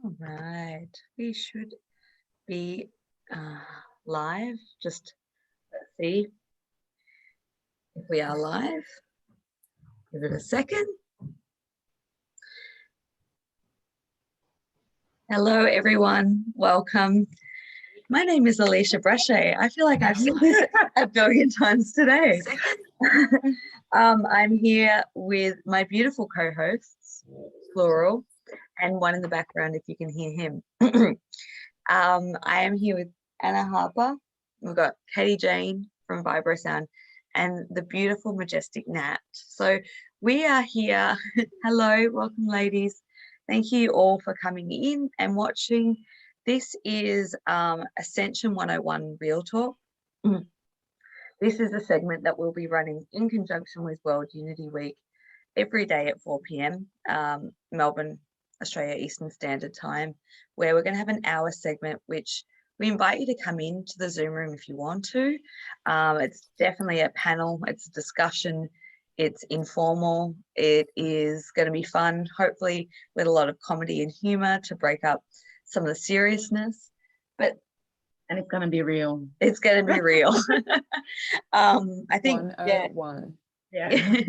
All right, we should be live. Just let's see if we are live. Give it a second. Hello, everyone. Welcome. My name is Alisha Braché. I feel like I've said this a billion times today. I'm here with my beautiful co-hosts, plural, and one in the background if you can hear him. I am here with Anna Harper. We've got Katie Jane from Vibrosound and the beautiful, majestic Nat. So we are here. Hello, welcome, ladies. Thank you all for coming in and watching. This is Ascension 101 Real Talk. This is a segment that we'll be running in conjunction with World Unity Week every day at 4 p.m. Melbourne, Australia Eastern Standard Time, where we're going to have an hour segment, which we invite you to come into the Zoom room if you want to. It's definitely a panel, it's a discussion, it's informal, it is going to be fun, hopefully with a lot of comedy and humor to break up some of the seriousness. And it's going to be real. It's going to be real. I think 101. Yeah.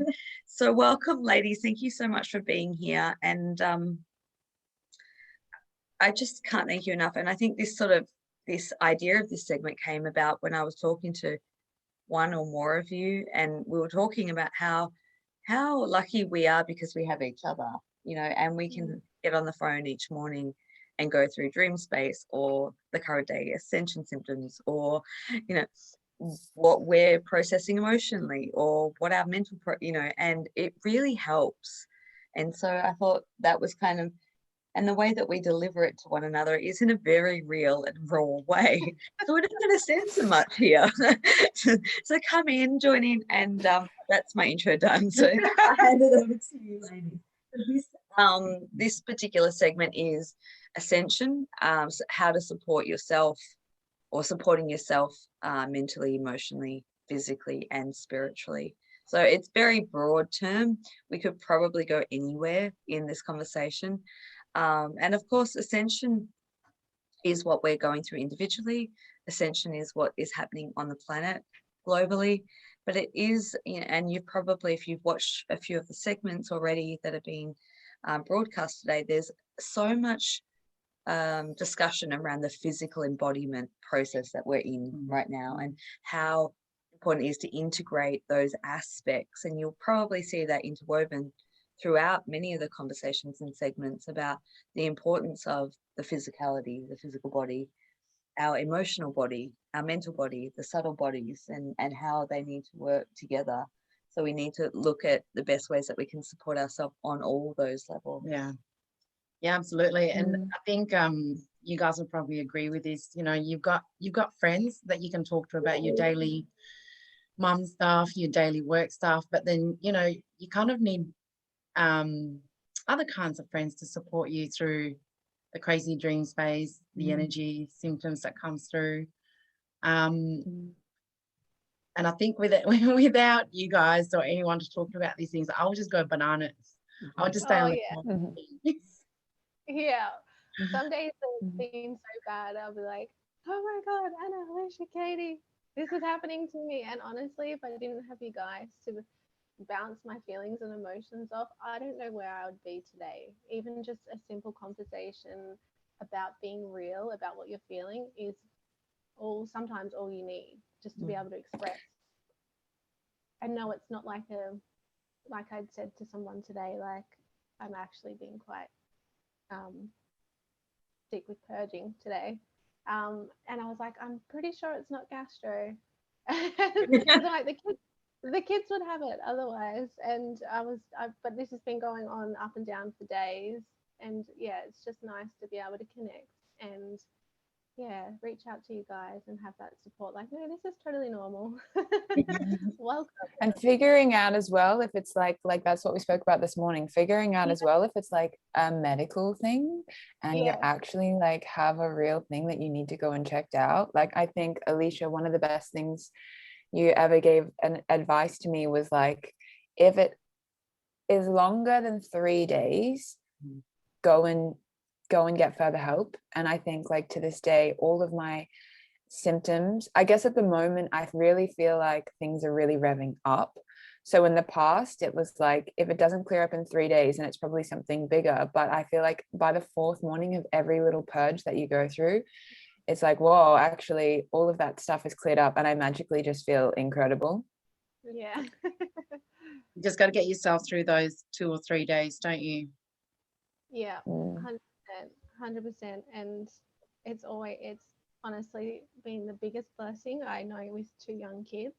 So welcome, ladies. Thank you so much for being here. And I just can't thank you enough. And I think this idea of this segment came about when I was talking to one or more of you, and we were talking about how lucky we are because we have each other, you know, and we can get on the phone each morning and go through dream space or the current day ascension symptoms, or, you know, what we're processing emotionally, or what our mental, and it really helps. And so I thought that was kind of, and the way that we deliver it to one another is in a very real and raw way. So we're not going to censor much here. So come in, join in, and that's my intro done. So I hand it over to you, ladies. This particular segment is Ascension, so how to support yourself, or supporting yourself mentally, emotionally, physically, and spiritually. So it's very broad term. We could probably go anywhere in this conversation. And of course, Ascension is what we're going through individually. Ascension is what is happening on the planet globally. But it is, and you've probably, if you've watched a few of the segments already that are being broadcast today, there's so much discussion around the physical embodiment process that we're in right now, and how important it is to integrate those aspects. And you'll probably see that interwoven throughout many of the conversations and segments about the importance of the physicality, the physical body, our emotional body, our mental body, the subtle bodies, and how they need to work together. So we need to look at the best ways that we can support ourselves on all those levels. Yeah, absolutely. And I think you guys will probably agree with this. You know, you've got friends that you can talk to about your daily mum stuff, your daily work stuff, but then, you know, you kind of need other kinds of friends to support you through the crazy dream space, the energy symptoms that comes through. And I think without you guys or anyone to talk about these things, I would just go bananas. I would just stay on the Yeah. Some days it seems so bad. I'll be like, oh my God, Anna, Alisha, Katie, this is happening to me. And honestly, if I didn't have you guys to bounce my feelings and emotions off, I don't know where I would be today. Even just a simple conversation about being real, about what you're feeling, is sometimes all you need, just to be able to express. And no, it's not like I'd said to someone today, like, I'm actually being quite sick with purging today, and I was like, I'm pretty sure it's not gastro. Like the kids would have it otherwise, and but this has been going on up and down for days, and yeah, it's just nice to be able to connect and reach out to you guys and have that support. Like, no, this is totally normal. Welcome. And figuring out as well if it's like that's what we spoke about this morning, figuring out as well if it's like a medical thing and you actually like have a real thing that you need to go and checked out. Like, I think, Alisha, one of the best things you ever gave an advice to me was like, if it is longer than 3 days, go and go and get further help. And I think like to this day, all of my symptoms, I guess at the moment, I really feel like things are really revving up. So in the past, it was like, if it doesn't clear up in 3 days, and it's probably something bigger, but I feel like by the fourth morning of every little purge that you go through, it's like, whoa, actually all of that stuff is cleared up and I magically just feel incredible. Yeah. You just got to get yourself through those 2 or 3 days, don't you? Yeah, 100%, 100%. And it's honestly been the biggest blessing. I know with 2 young kids,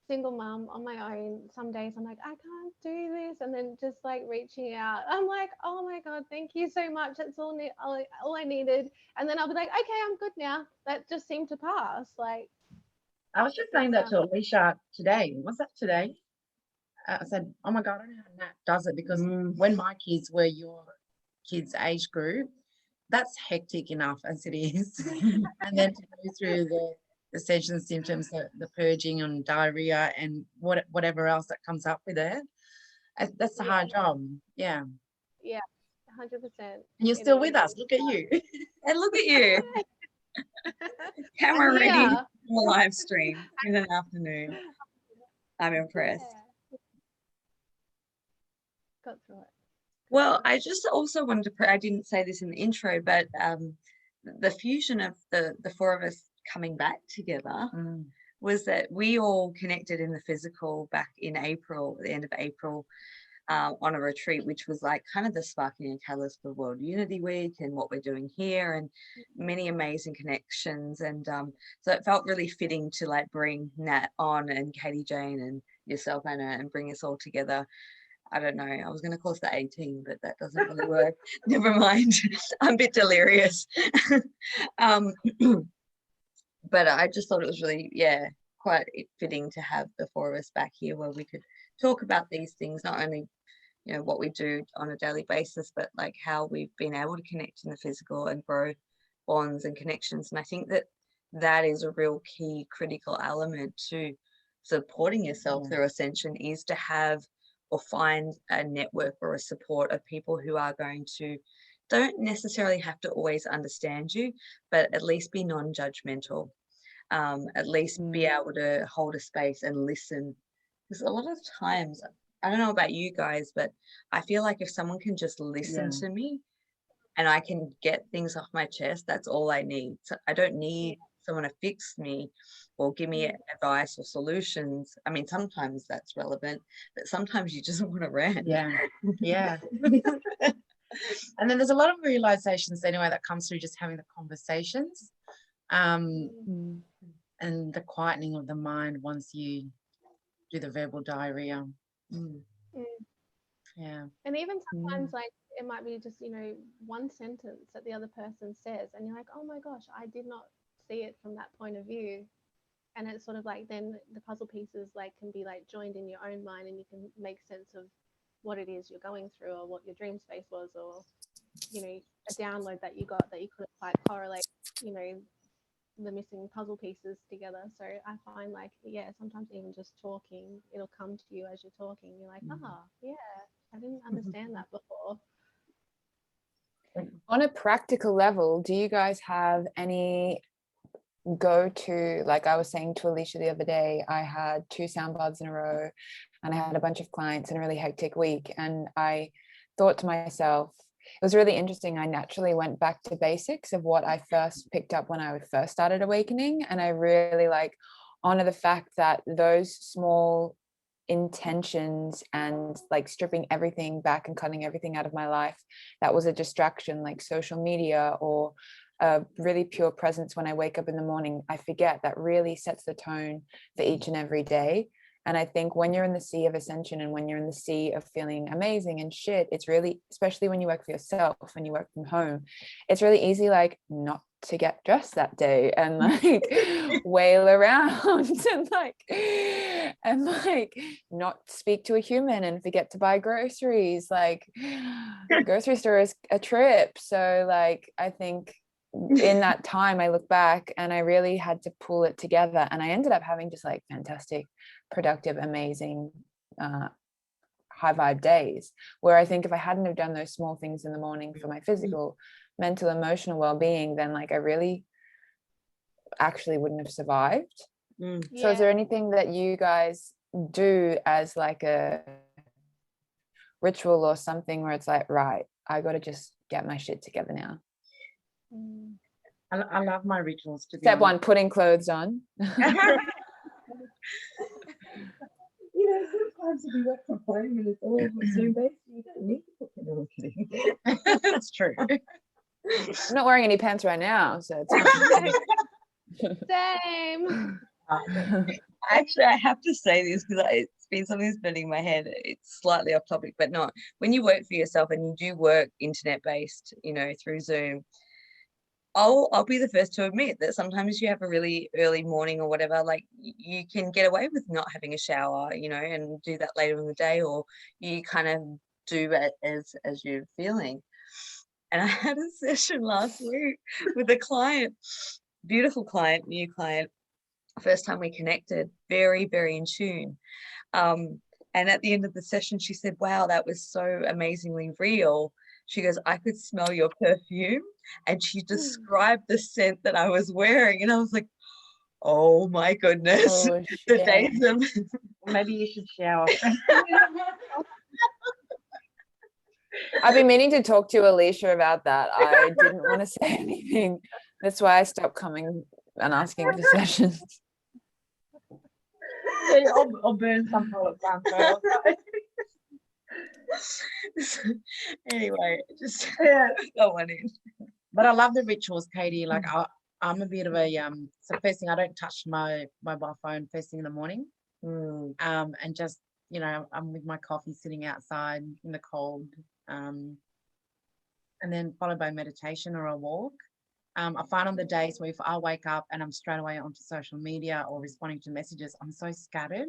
single mum on my own, some days I'm like, I can't do this. And then just like reaching out, I'm like, oh my God, thank you so much. That's all I needed. And then I'll be like, okay, I'm good now. That just seemed to pass. Like, I was just saying that to Alisha today. Was that today? I said, oh my God, I don't know how Nat does it, because when my kids were your kids' age group, that's hectic enough as it is. And then to go through the Ascension symptoms, the purging and diarrhea and whatever else that comes up with it, that's a hard job. Yeah. Yeah, 100%. And you're still with us. Look at you. And look at you. Camera ready for a live stream in an afternoon. I'm impressed. Yeah. Got through it. Well, I just also wanted to, I didn't say this in the intro, but the fusion of the 4 of us coming back together was that we all connected in the physical back in April, the end of April, on a retreat, which was like kind of the sparking and catalyst for World Unity Week and what we're doing here, and many amazing connections. And so it felt really fitting to like bring Nat on and Katie Jane and yourself, Anna, and bring us all together. I don't know, I was going to call us the 18, but that doesn't really work. Never mind. I'm a bit delirious. But I just thought it was really, quite fitting to have the 4 of us back here where we could talk about these things, not only, you know, what we do on a daily basis, but like how we've been able to connect in the physical and grow bonds and connections. And I think that that is a real key critical element to supporting yourself through Ascension, is to have or find a network or a support of people who are going to, don't necessarily have to always understand you, but at least be non-judgmental, at least be able to hold a space and listen. Because a lot of times, I don't know about you guys, but I feel like if someone can just listen to me and I can get things off my chest, that's all I need. So I don't need someone to fix me or give me advice or solutions. I mean, sometimes that's relevant, but sometimes you just want to rant. Yeah. And then there's a lot of realizations anyway that comes through just having the conversations, and the quietening of the mind once you do the verbal diarrhea. Yeah. And even sometimes like it might be just, you know, one sentence that the other person says and you're like, oh my gosh, I did not see it from that point of view. And it's sort of like then the puzzle pieces like can be like joined in your own mind and you can make sense of what it is you're going through or what your dream space was, or, you know, a download that you got that you couldn't quite correlate, you know, the missing puzzle pieces together. So I find like, sometimes even just talking, it'll come to you as you're talking. You're like, I didn't understand that before. On a practical level, do you guys have any go-to, like I was saying to Alisha the other day, I had 2 soundbaths in a row and I had a bunch of clients in a really hectic week, and I thought to myself, it was really interesting, I naturally went back to basics of what I first picked up when I first started awakening, and I really like honor the fact that those small intentions and like stripping everything back and cutting everything out of my life that was a distraction, like social media or a really pure presence when I wake up in the morning, I forget that really sets the tone for each and every day. And I think when you're in the sea of ascension and when you're in the sea of feeling amazing and shit, it's really, especially when you work for yourself and you work from home, it's really easy like not to get dressed that day and like wail around and not speak to a human and forget to buy groceries. Like grocery store is a trip. So like I think in that time I look back and I really had to pull it together, and I ended up having just like fantastic, productive, amazing high vibe days, where I think if I hadn't have done those small things in the morning for my physical, mental, emotional well-being, then like I really actually wouldn't have survived. So is there anything that you guys do as like a ritual or something where it's like, right, I got to just get my shit together now? I love my rituals, to be Step honest. one, putting clothes on. You know, sometimes if you work from home and it's all Zoom based, you don't need to put them on. Kidding. That's true. I'm not wearing any pants right now, so it's Same. Actually, I have to say this because it's been something that's been in my head. It's slightly off topic, but not. When you work for yourself and you do work internet based, you know, through Zoom, I'll be the first to admit that sometimes you have a really early morning or whatever, like you can get away with not having a shower, you know, and do that later in the day, or you kind of do it as you're feeling. And I had a session last week with a client, beautiful client, new client, first time we connected, very, very in tune. And at the end of the session, she said, wow, that was so amazingly real. She goes, I could smell your perfume. And she described the scent that I was wearing. And I was like, oh my goodness. Oh, The days of Maybe you should shower. I've been meaning to talk to Alisha about that. I didn't want to say anything. That's why I stopped coming and asking for sessions. I'll burn some product down. Anyway, just Yeah. go on in. But I love the rituals, Katie. Like I'm a bit of a so first thing, I don't touch my mobile phone first thing in the morning. And just, you know, I'm with my coffee sitting outside in the cold. And then followed by meditation or a walk. I find on the days where if I wake up and I'm straight away onto social media or responding to messages, I'm so scattered.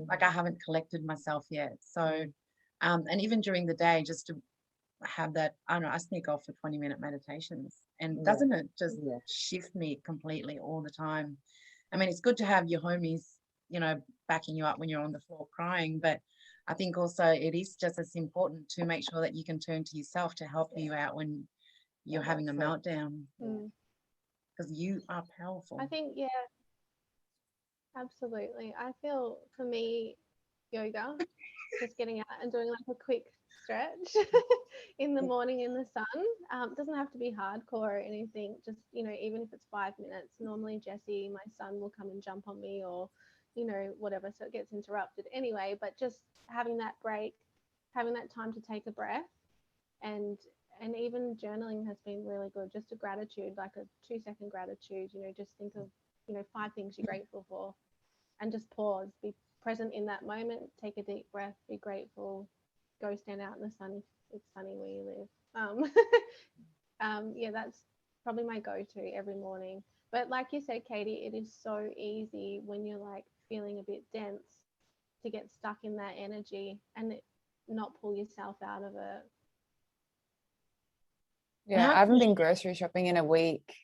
Like I haven't collected myself yet. So, and even during the day, just to have that, I don't know, I sneak off for 20-minute meditations, and doesn't it just shift me completely all the time? I mean, it's good to have your homies, you know, backing you up when you're on the floor crying, but I think also it is just as important to make sure that you can turn to yourself to help you out when you're having a meltdown, because you are powerful. I think, yeah, absolutely. I feel for me, yoga, just getting out and doing like a quick stretch in the morning in the sun. Doesn't have to be hardcore or anything, just, you know, even if it's 5 minutes. Normally Jesse, my son, will come and jump on me, or, you know, whatever, so it gets interrupted anyway. But just having that break, having that time to take a breath, and even journaling has been really good. Just a gratitude, like a 2-second gratitude, you know, just think of, you know, 5 things you're grateful for, and just pause, be present in that moment, take a deep breath, be grateful, go stand out in the sun if it's sunny where you live. Yeah, that's probably my go-to every morning. But like you said, Katie, it is so easy when you're like feeling a bit dense to get stuck in that energy and not pull yourself out of it. Yeah, I haven't been grocery shopping in a week.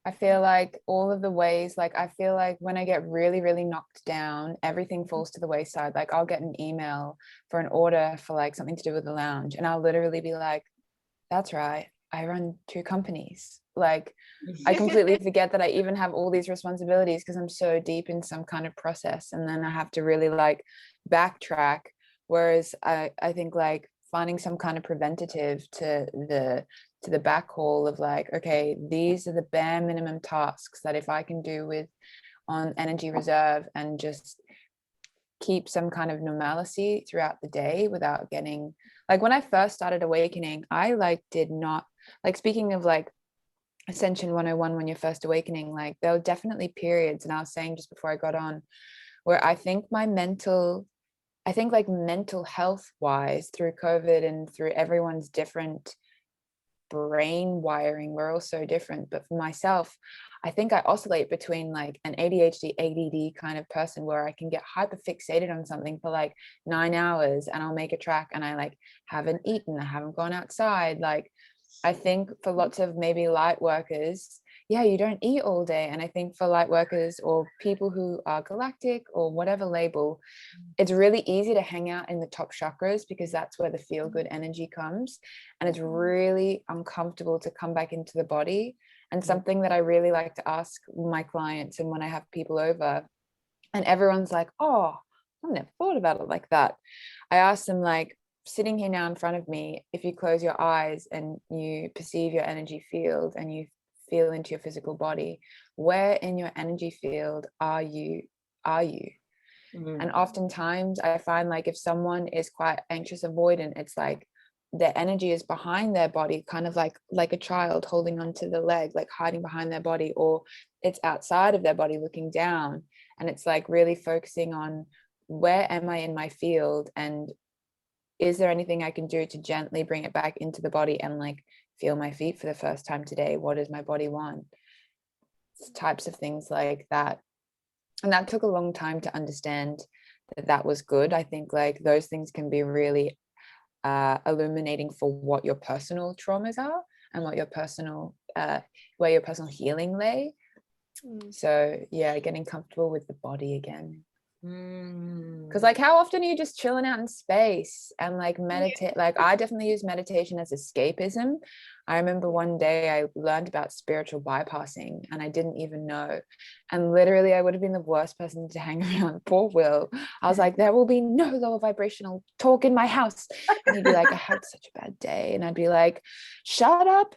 I feel like all of the ways, like I feel like when I get really, really knocked down, everything falls to the wayside. Like I'll get an email for an order for like something to do with the lounge, and I'll literally be like, that's right, I run 2 companies. Like I completely forget that I even have all these responsibilities because I'm so deep in some kind of process, and then I have to really like backtrack. Whereas I think like finding some kind of preventative to the backhaul of like, okay, these are the bare minimum tasks that if I can do with on energy reserve and just keep some kind of normalcy throughout the day without getting, like when I first started awakening, I like did not, like speaking of like Ascension 101, when you're first awakening, like there were definitely periods, and I was saying just before I got on, where I think like mental health wise, through COVID and through everyone's different brain wiring, we're all so different. But for myself, I think I oscillate between like an ADHD, ADD kind of person where I can get hyper fixated on something for like 9 hours, and I'll make a track and I like haven't eaten, I haven't gone outside. Like I think for lots of maybe light workers, yeah, you don't eat all day. And I think for light workers or people who are galactic or whatever label, it's really easy to hang out in the top chakras because that's where the feel good energy comes. And it's really uncomfortable to come back into the body. And something that I really like to ask my clients, and when I have people over and everyone's like, oh, I've never thought about it like that. I ask them, like, sitting here now in front of me, if you close your eyes and you perceive your energy field and you feel into your physical body, where in your energy field are you? And oftentimes I find, like, if someone is quite anxious avoidant, it's like their energy is behind their body, kind of like a child holding onto the leg, like hiding behind their body, or it's outside of their body looking down. And it's like really focusing on, where am I in my field, and is there anything I can do to gently bring it back into the body and like feel my feet for the first time today? What does my body want? Types of things like that. And that took a long time to understand that was good. I think like those things can be really illuminating for what your personal traumas are and what your personal where your personal healing lay. So yeah, getting comfortable with the body again. Because like, how often are you just chilling out in space and like meditate? Like, I definitely use meditation as escapism. I remember one day I learned about spiritual bypassing and I didn't even know, and literally I would have been the worst person to hang around. Poor Will. I was like, there will be no lower vibrational talk in my house, and he'd be like, I had such a bad day, and I'd be like, shut up,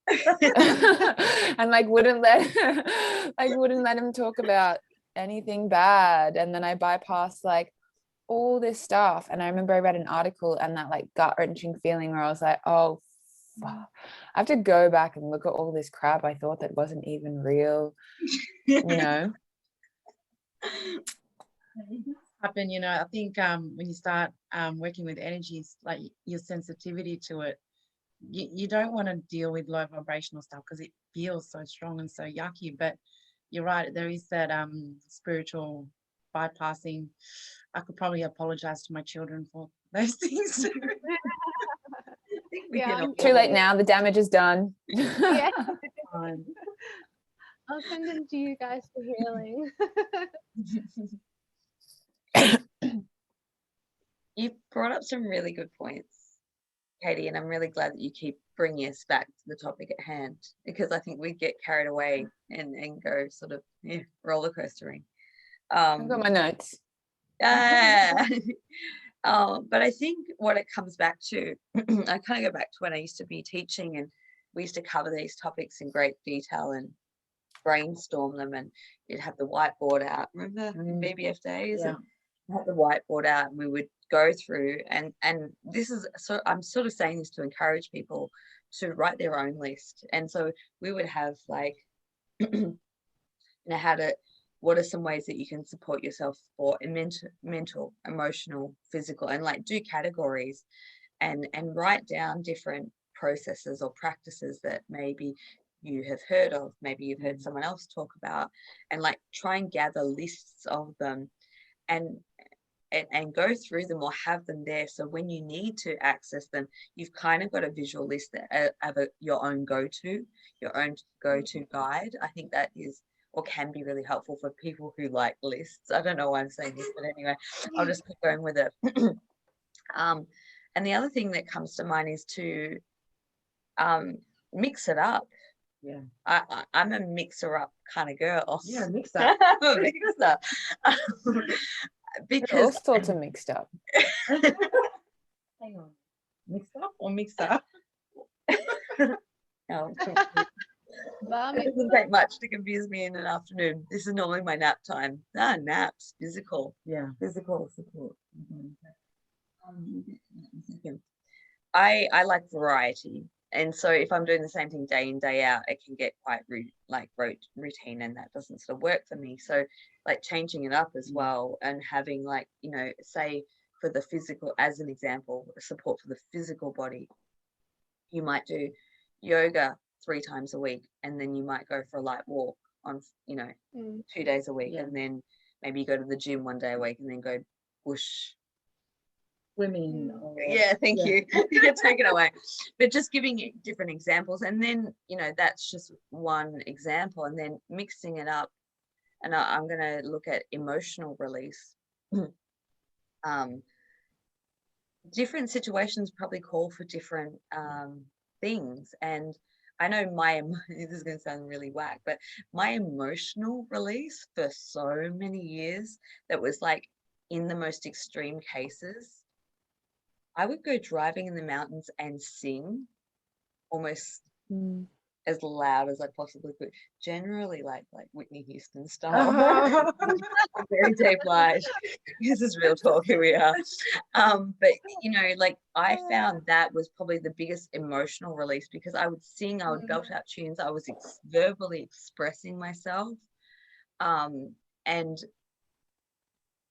and like wouldn't let him talk about anything bad. And then I bypassed like all this stuff, and I remember I read an article and that like gut-wrenching feeling where I was like, oh fuck. I have to go back and look at all this crap I thought that wasn't even real, you know. Happen, you know. I think when you start working with energies, like your sensitivity to it, you don't want to deal with low vibrational stuff because it feels so strong and so yucky. But you're right, there is that spiritual bypassing. I could probably apologize to my children for those things. Yeah, Too late now, the damage is done. yeah. I'll send them to you guys for healing. You brought up some really good points, Katie, and I'm really glad that you keep bringing us back to the topic at hand, because I think we get carried away and go sort of roller coastering. I've got my notes. But I think what it comes back to, I kind of go back to when I used to be teaching, and we used to cover these topics in great detail and brainstorm them, and you'd have the whiteboard out. Remember BBF days? Yeah. And have the whiteboard out, and we would go through, and this is, so I'm sort of saying this to encourage people to write their own list. And so we would have like you know, what are some ways that you can support yourself for mental, emotional, physical, and like do categories and write down different processes or practices that maybe you have heard of, maybe you've heard someone else talk about, and like try and gather lists of them and go through them or have them there, so when you need to access them, you've kind of got a visual list that of your own go-to guide. I think that is, or can be, really helpful for people who like lists. I don't know why I'm saying this, but anyway, I'll just keep going with it. And the other thing that comes to mind is to mix it up. Yeah, I'm a mixer up kind of girl. Yeah, mix up. I'm a mixer. Because all sorts of mixed up. Hang on, mixed up or mixed up? No, it doesn't take much to confuse me in an afternoon. This is normally my nap time. Naps, physical. Yeah, physical support. I like variety, and so if I'm doing the same thing day in, day out, it can get quite routine, and that doesn't sort of work for me. So like changing it up as well, and having, like, you know, say for the physical, as an example, support for the physical body, you might do yoga 3 times a week, and then you might go for a light walk on, you know, 2 days a week, and then maybe you go to the gym 1 day a week, and then go bush swimming. Or, Yeah, thank you. Take it away. But just giving you different examples, and then, you know, that's just one example, and then mixing it up. And I'm going to look at emotional release. Different situations probably call for different things. And I know this is going to sound really whack, but my emotional release for so many years, that was like in the most extreme cases, I would go driving in the mountains and sing almost as loud as I possibly could. Generally like Whitney Houston style. Very deep light. This is real talk. Here we are. But you know, like I found that was probably the biggest emotional release, because I would sing, I would belt out tunes, I was verbally expressing myself, and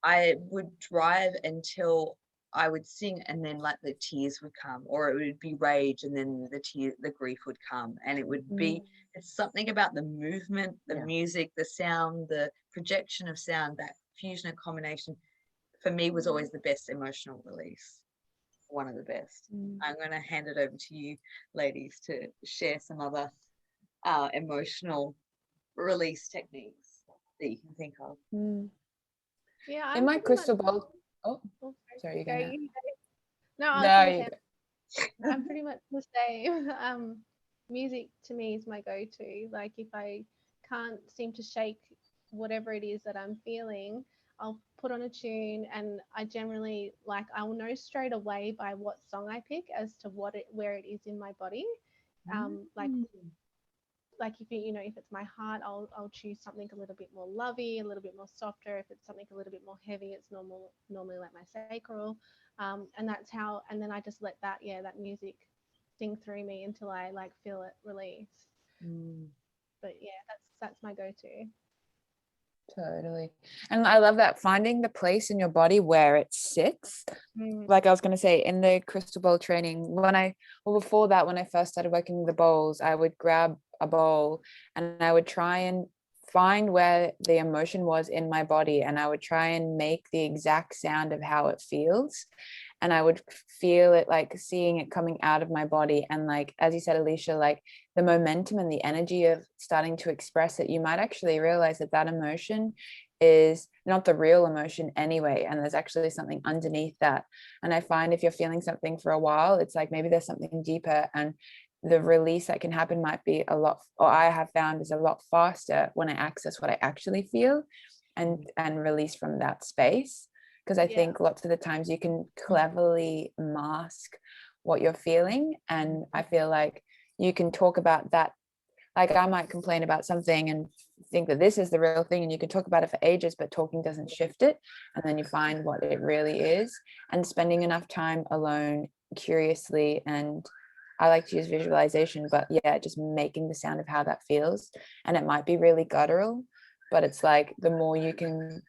I would drive until I would sing, and then like the tears would come, or it would be rage, and then the grief would come, and it would be, it's something about the movement, the music, the sound, the projection of sound, that fusion and combination for me was always the best emotional release, one of the best. I'm going to hand it over to you ladies to share some other emotional release techniques that you can think of. Yeah, In my crystal ball. Oh, sorry, you're gonna. No, I'm pretty much the same. Music to me is my go-to. Like if I can't seem to shake whatever it is that I'm feeling, I'll put on a tune, and I generally I will know straight away by what song I pick as to where it is in my body. Like if if it's my heart, I'll choose something a little bit more lovey, a little bit more softer. If it's something a little bit more heavy, it's normally like my sacral, and that's how. And then I just let that music sing through me until I like feel it release. But yeah, that's my go-to. Totally. And I love that, finding the place in your body where it sits. Like I was going to say, in the crystal bowl training, before that, when I first started working with the bowls, I would grab a bowl and I would try and find where the emotion was in my body, and I would try and make the exact sound of how it feels, and I would feel it, like seeing it coming out of my body. And like as you said, Alisha, like the momentum and the energy of starting to express it, you might actually realize that emotion is not the real emotion anyway, and there's actually something underneath that. And I find if you're feeling something for a while, it's like maybe there's something deeper, and the release that can happen might be a lot, or I have found is a lot faster when I access what I actually feel and release from that space. Because I think lots of the times you can cleverly mask what you're feeling, and I feel like you can talk about that. Like I might complain about something and think that this is the real thing, and you can talk about it for ages, but talking doesn't shift it, and then you find what it really is. And spending enough time alone curiously, and I like to use visualization, but yeah, just making the sound of how that feels. And it might be really guttural, but it's like the more you can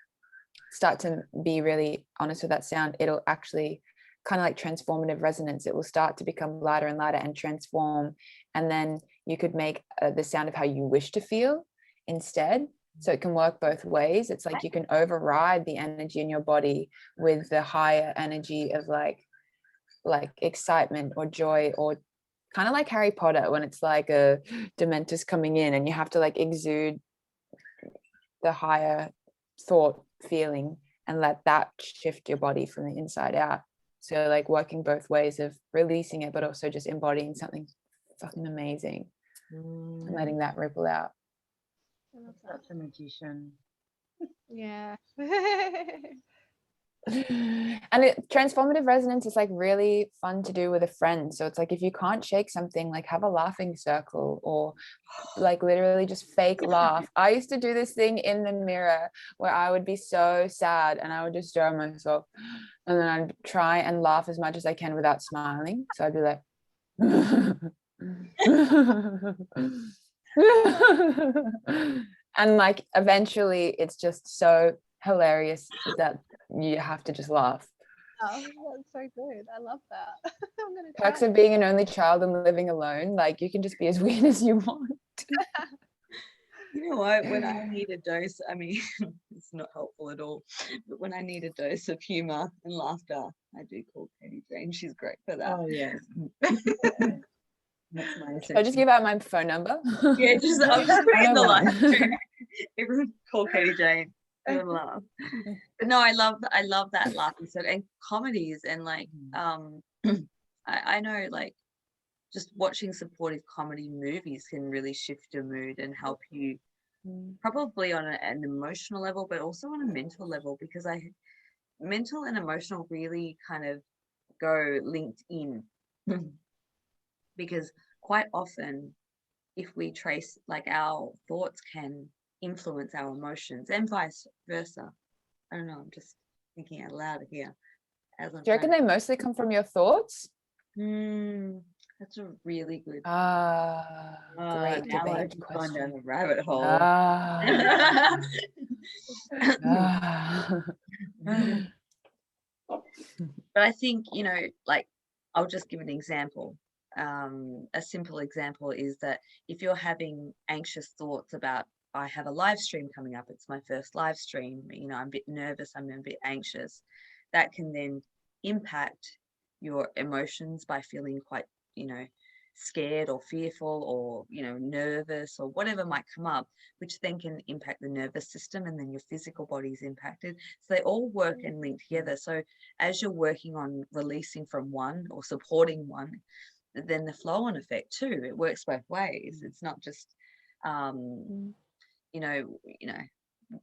start to be really honest with that sound, it'll actually kind of like transformative resonance. It will start to become lighter and lighter and transform. And then you could make the sound of how you wish to feel instead. So it can work both ways. It's like you can override the energy in your body with the higher energy of like excitement or joy, or kind of like Harry Potter when it's like a Dementor's coming in and you have to like exude the higher thought feeling and let that shift your body from the inside out. So like working both ways of releasing it, but also just embodying something fucking amazing and letting that ripple out. Such a magician. Yeah. And transformative resonance is like really fun to do with a friend. So it's like if you can't shake something, like have a laughing circle, or like literally just fake laugh. I used to do this thing in the mirror where I would be so sad and I would just draw myself, and then I'd try and laugh as much as I can without smiling. So I'd be like and like eventually it's just so hilarious that you have to just laugh. Oh, that's so good. I love that. I'm gonna Perks try of being an only child and living alone, like you can just be as weird as you want. You know what? When I need a dose, I mean, it's not helpful at all, but when I need a dose of humor and laughter, I do call Katie Jane. She's great for that. Oh yeah. That's my Should I just give out my phone number? Yeah, I'll just put it in the live mine. too. Everyone call Katie Jane. Everyone laugh. But no, I love that laughing. So, and comedies and like I know like just watching supportive comedy movies can really shift your mood and help you probably on an emotional level, but also on a mental level, because mental and emotional really kind of go linked in. Because quite often if we trace, like, our thoughts can influence our emotions and vice versa. I don't know, I'm just thinking out loud here as I'm Do you reckon they mostly come from your thoughts? that's a really good Great now I debate just gone down question. the rabbit hole. But I think, you know, like, I'll just give an example. A simple example is that if you're having anxious thoughts about, I have a live stream coming up, it's my first live stream, you know, I'm a bit nervous, I'm a bit anxious, that can then impact your emotions by feeling quite, you know, scared or fearful or, you know, nervous or whatever might come up, which then can impact the nervous system, and then your physical body is impacted. So they all work and link together. So as you're working on releasing from one or supporting one, then the flow on effect too, it works both ways. It's not just you know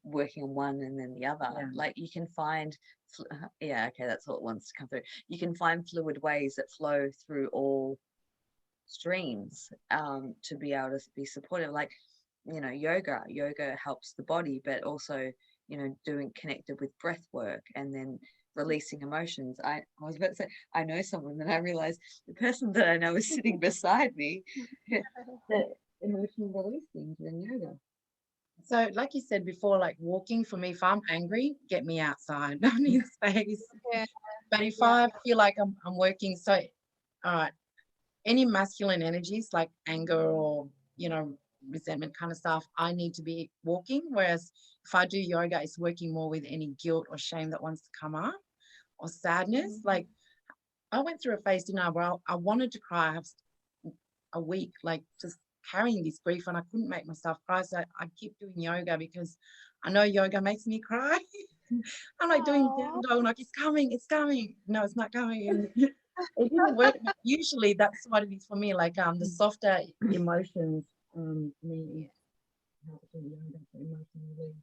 working on one and then the other. Like, you can find okay, that's all it wants to come through. You can find fluid ways that flow through all streams to be able to be supportive. Like, you know, yoga helps the body, but also, you know, doing connected with breath work and then releasing emotions. I was about to say, I know someone, that I realized the person that I know is sitting beside me, the emotional releasing in yoga. So like you said before, like walking for me, if I'm angry, get me outside. I need space. Yeah. But if I feel like I'm working, so all right, any masculine energies like anger or, you know, resentment kind of stuff, I need to be walking. Whereas if I do yoga, it's working more with any guilt or shame that wants to come up or sadness. Like, I went through a phase, didn't I, where I wanted to cry. I have a week, like, just carrying this grief, and I couldn't make myself cry. So I keep doing yoga because I know yoga makes me cry. I'm like doing down dog, like, it's coming. No, it's not coming. It didn't work. Usually that's what it is for me. Like the softer emotions me help do yoga for emotional release.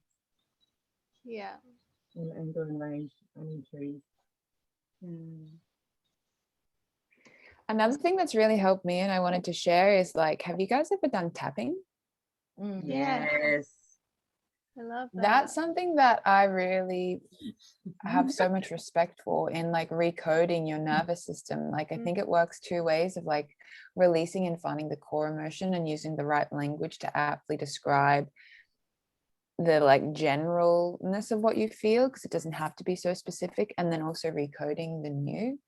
Yeah. And anger and rage and injuries. Another thing that's really helped me and I wanted to share is, like, have you guys ever done tapping? Yes. I love that. That's something that I really have so much respect for in, like, recoding your nervous system. Like, I think it works two ways of, like, releasing and finding the core emotion and using the right language to aptly describe the, like, generalness of what you feel, because it doesn't have to be so specific, and then also recoding the new.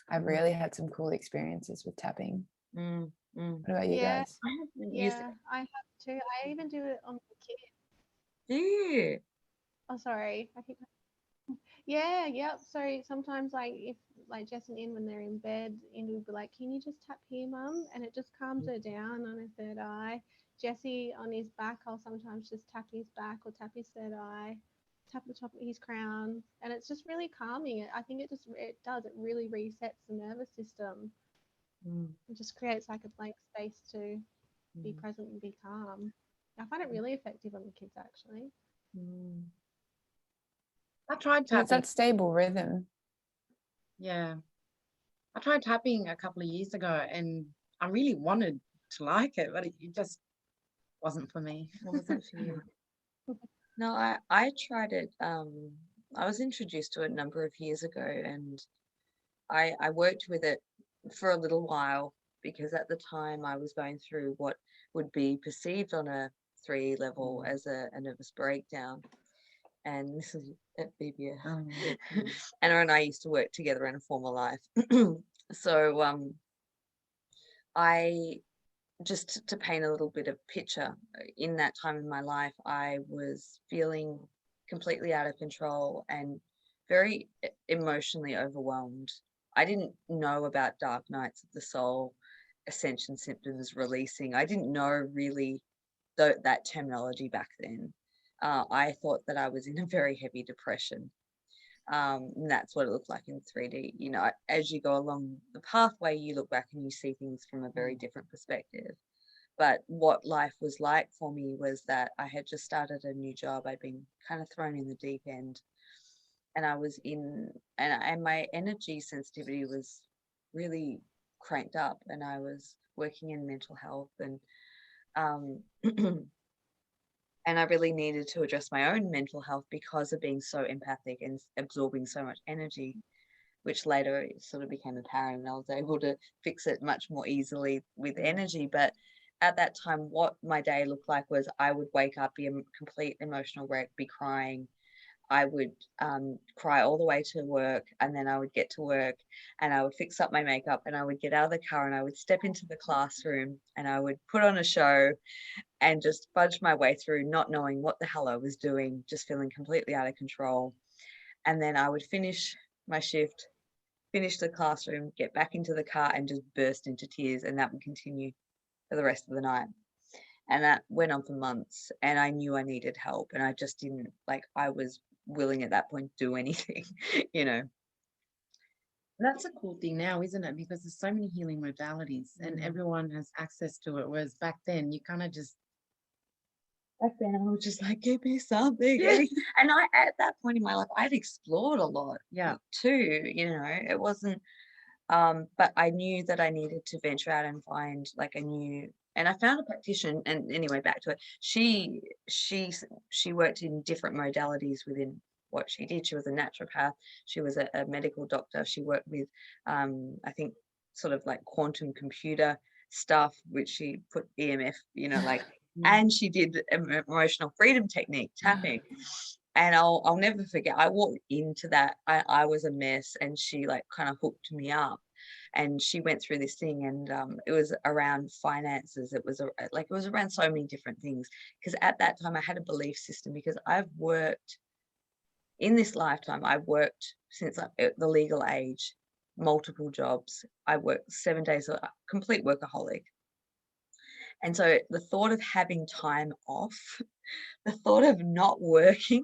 I've really had some cool experiences with tapping. What about you guys? I haven't used it. I have too. I even do it on the kids. Yeah. Oh, sorry. Yep. So sometimes, like, if like Jess and In, when they're in bed, In will be like, "Can you just tap here, Mum?" And it just calms her down on her third eye. Jesse on his back, I'll sometimes just tap his back or tap his third eye, tap the top of his crown, and it's just really calming. I think it really resets the nervous system. It just creates like a blank space to be present and be calm. I find it really effective on the kids, actually. I tried It's tapping. that stable rhythm. Yeah. I tried tapping a couple of years ago and I really wanted to like it, but it just wasn't for me. What was that for you? No, I tried it. I was introduced to it a number of years ago, and I worked with it for a little while, because at the time I was going through what would be perceived on a 3 level as a nervous breakdown. And this is at BBF. Anna and I used to work together in a former life. So I just to paint a little bit of picture, in that time in my life, I was feeling completely out of control and very emotionally overwhelmed. I didn't know about dark nights of the soul, ascension symptoms, releasing. I didn't know really that terminology back then. I thought that I was in a very heavy depression. And that's what it looked like in 3D. You know, as you go along the pathway, you look back and you see things from a very different perspective. But what life was like for me was that I had just started a new job. I'd been kind of thrown in the deep end, and I was in, and my energy sensitivity was really cranked up, and I was working in mental health, and and I really needed to address my own mental health because of being so empathic and absorbing so much energy, which later it sort of became apparent, and I was able to fix it much more easily with energy. But at that time, what my day looked like was I would wake up, be a complete emotional wreck, be crying. I would cry all the way to work, and then I would get to work and I would fix up my makeup and I would get out of the car and I would step into the classroom and I would put on a show and just fudge my way through, not knowing what the hell I was doing, just feeling completely out of control. And then I would finish my shift, finish the classroom, get back into the car and just burst into tears, and that would continue for the rest of the night. And that went on for months, and I knew I needed help, and I just didn't, like, I was willing at that point to do anything, you know. That's a cool thing now, isn't it? Because there's so many healing modalities and everyone has access to it. Whereas back then you kind of just, Back then I was just like, give me something. And I, at that point in my life, I'd explored a lot too, you know. It wasn't but I knew that I needed to venture out and find like a new, and I found a practitioner. And anyway, back to it, she worked in different modalities within what she did. She was a naturopath, she was a medical doctor, she worked with I think sort of like quantum computer stuff, which she put EMF, you know, like and she did emotional freedom technique, tapping. And I'll never forget, I walked into that, I was a mess, and she like kind of hooked me up, and she went through this thing, and it was around finances, it was like, it was around so many different things, because at that time I had a belief system, because I've worked in this lifetime, I've worked since at the legal age, multiple jobs. I worked 7 days, a complete workaholic. And so the thought of having time off, the thought of not working,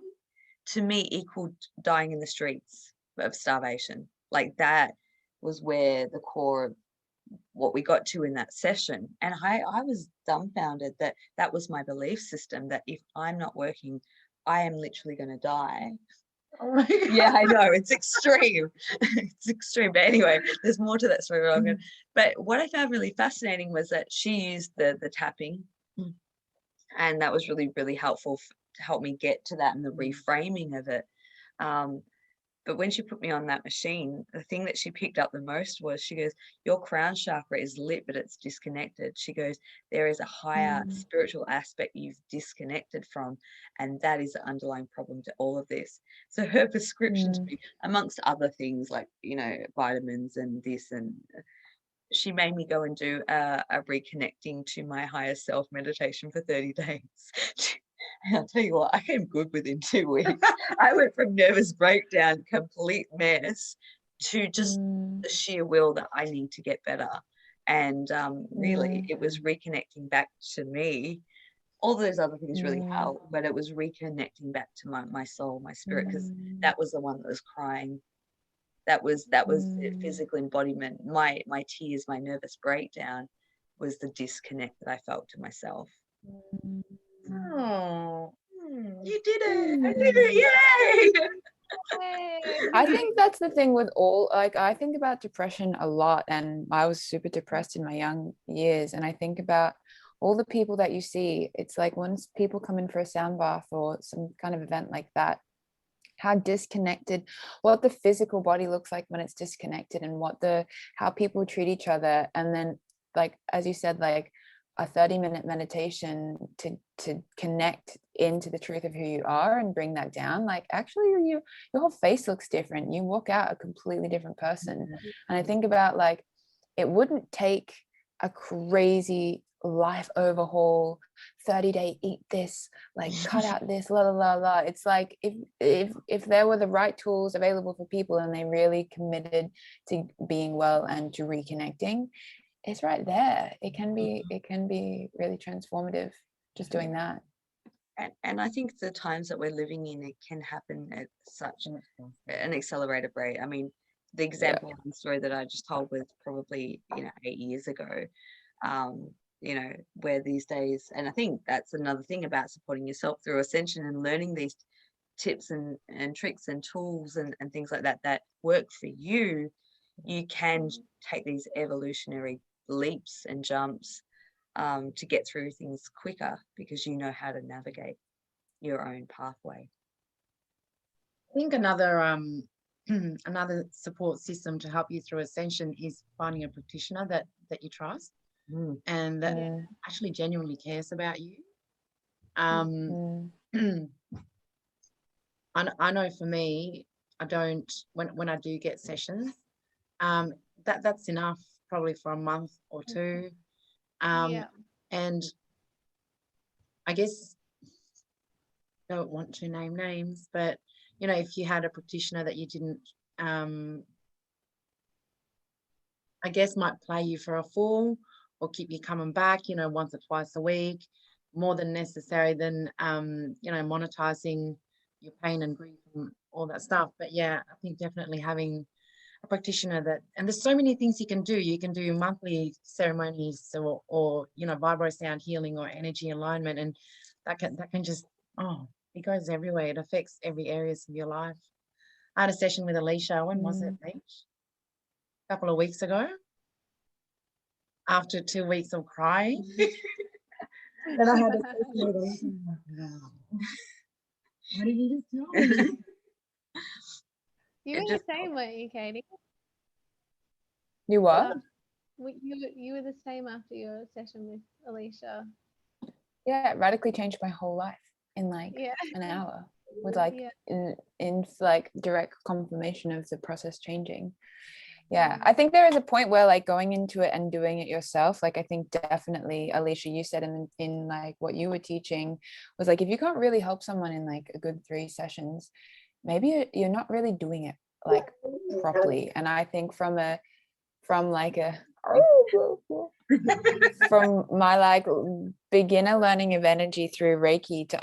to me equaled dying in the streets of starvation. Like, that was where the core of what we got to in that session. And I was dumbfounded that that was my belief system, that if I'm not working, I am literally going to die. oh my God. Yeah, I know, it's extreme. It's extreme. But anyway, there's more to that story. But what I found really fascinating was that she used the tapping, and that was really, really helpful to help me get to that and the reframing of it. But when she put me on that machine, the thing that she picked up the most was, she goes, your crown chakra is lit, but it's disconnected. She goes, there is a higher spiritual aspect you've disconnected from, and that is the underlying problem to all of this. So her prescription to me, amongst other things like, you know, vitamins and this, and she made me go and do a reconnecting to my higher self meditation for 30 days. And I'll tell you what, I came good within 2 weeks. I went from nervous breakdown, complete mess, to just the sheer will that I need to get better. And really, it was reconnecting back to me. All those other things really helped, but it was reconnecting back to my soul, my spirit, because that was the one that was crying. That was the physical embodiment. My tears, my nervous breakdown was the disconnect that I felt to myself. Oh, you did it. I did it, yay! I think that's the thing with all, like, I think about depression a lot, and I was super depressed in my young years, and I think about all the people that you see. It's like, once people come in for a sound bath or some kind of event like that, how disconnected, what the physical body looks like when it's disconnected, and how people treat each other. And then, like, as you said, like a 30-minute meditation to connect into the truth of who you are and bring that down, like, actually your whole face looks different. You walk out a completely different person. And I think about, like, it wouldn't take a crazy life overhaul, 30-day eat this, like cut out this, la la la la. It's like if there were the right tools available for people and they really committed to being well and to reconnecting, it's right there. It can be really transformative just doing that. And I think the times that we're living in, it can happen at such an accelerated rate. I mean, the example of the story that I just told was probably 8 years ago. Where these days, and I think that's another thing about supporting yourself through Ascension and learning these tips and tricks and tools and things like that that work for you. You can take these evolutionary leaps and jumps to get through things quicker because you know how to navigate your own pathway. I think another another support system to help you through Ascension is finding a practitioner that you trust and that actually genuinely cares about you. I know for me, I don't, when I do get sessions, that's enough probably for a month or two. And I guess, don't want to name names, but if you had a practitioner that you didn't, I guess might play you for a fool or keep you coming back, once or twice a week, more than necessary than, monetizing your pain and grief and all that stuff. But yeah, I think definitely having a practitioner that, and there's so many things you can do. You can do monthly ceremonies or vibro sound healing or energy alignment, and that can just, it goes everywhere. It affects every areas of your life. I had a session with Alisha. When was it, Leach? A couple of weeks ago. After 2 weeks of crying. Then I had a session with Alisha. What did you just tell me? You were the same, weren't you, Katie? You what? You were the same after your session with Alisha. Yeah, it radically changed my whole life in like an hour with like in like direct confirmation of the process changing. Yeah, I think there is a point where like going into it and doing it yourself, like I think definitely, Alisha, you said in like what you were teaching was like, if you can't really help someone in like a good 3 sessions, maybe you're not really doing it like properly. And I think from my like beginner learning of energy through Reiki to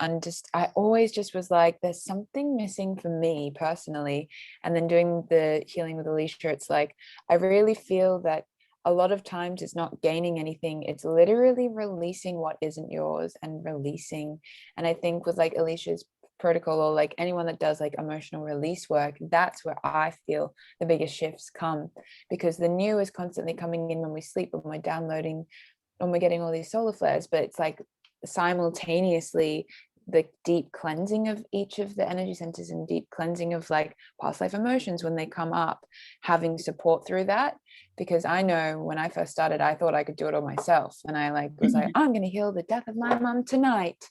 I always just was like, there's something missing for me personally. And then doing the healing with Alisha, it's like, I really feel that a lot of times it's not gaining anything. It's literally releasing what isn't yours and releasing. And I think with like Alicia's protocol or like anyone that does like emotional release work, that's where I feel the biggest shifts come, because the new is constantly coming in when we sleep, when we're downloading, when we're getting all these solar flares, but it's like simultaneously the deep cleansing of each of the energy centers and deep cleansing of like past life emotions when they come up, having support through that. Because I know when I first started, I thought I could do it all myself, and I like was like, I'm going to heal the death of my mom tonight,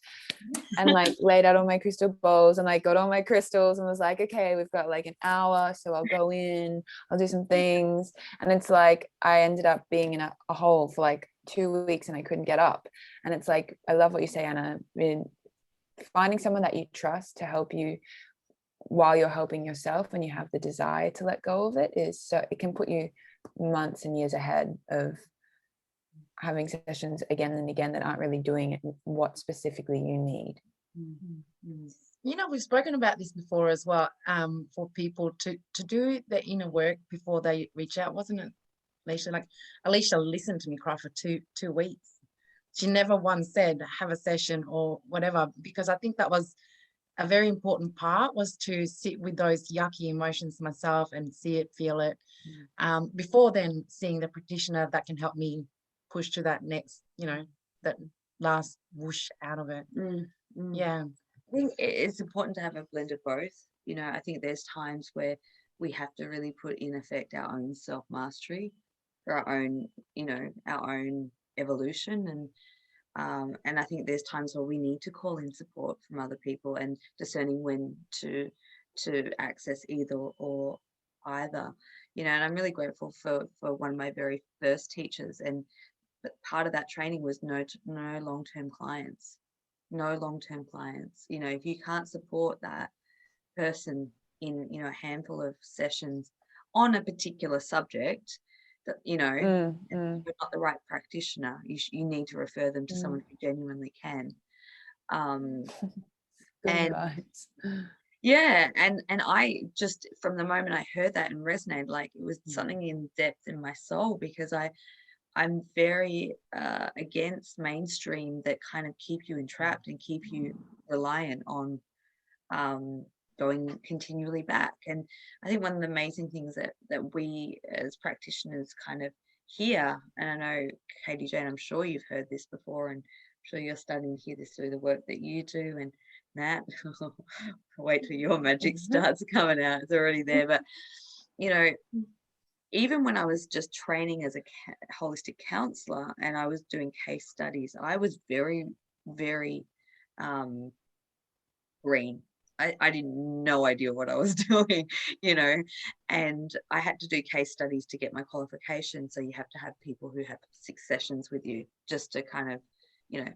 and like laid out all my crystal bowls and like got all my crystals and was like, okay, we've got like an hour, so I'll go in, I'll do some things. And it's like I ended up being in a hole for like 2 weeks and I couldn't get up. And it's like, I love what you say, Anna, in finding someone that you trust to help you while you're helping yourself, and you have the desire to let go of it, is so it can put you months and years ahead of having sessions again and again that aren't really doing it what specifically you need. We've spoken about this before as well, for people to do the inner work before they reach out, wasn't it, Alisha? Like Alisha listened to me cry for two weeks. She never once said have a session or whatever, because I think that was a very important part, was to sit with those yucky emotions myself and see it, feel it, before then seeing the practitioner that can help me push to that next, that last whoosh out of it. Yeah. I think it's important to have a blend of both. I think there's times where we have to really put in effect our own self-mastery for our own, our own evolution. And I think there's times where we need to call in support from other people, and discerning when to access either or either. And I'm really grateful for one of my very first teachers, and but part of that training was no long-term clients, no long-term clients. You know, if you can't support that person in, you know, a handful of sessions on a particular subject, that, you know, if you're not the right practitioner, you need to refer them to someone who genuinely can. Good And advice. yeah, and I just, from the moment I heard that and resonated, like it was something in depth in my soul, because I'm very against mainstream that kind of keep you entrapped and keep you reliant on going continually back. And I think one of the amazing things that we as practitioners kind of hear, and I know Katie Jane, I'm sure you've heard this before, and I'm sure you're starting to hear this through the work that you do, and Nat, wait till your magic starts coming out, it's already there. But you know, even when I was just training as a holistic counselor and I was doing case studies, I was very, very green. I did no idea what I was doing, you know, and I had to do case studies to get my qualification. So you have to have people who have 6 sessions with you just to kind of, you know,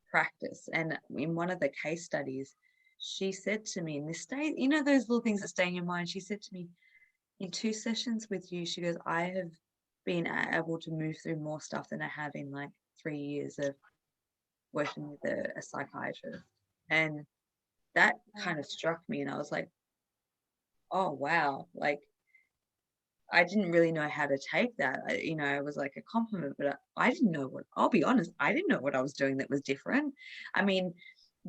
practice. And in one of the case studies, she said to me, in this state, you know, those little things that stay in your mind, she said to me, in 2 sessions with you, she goes, I have been able to move through more stuff than I have in like 3 years of working with a psychiatrist. And that kind of struck me, and I was like, oh wow, like I didn't really know how to take that. You know, it was like a compliment, but I didn't know what, I'll be honest, I didn't know what I was doing that was different. I mean,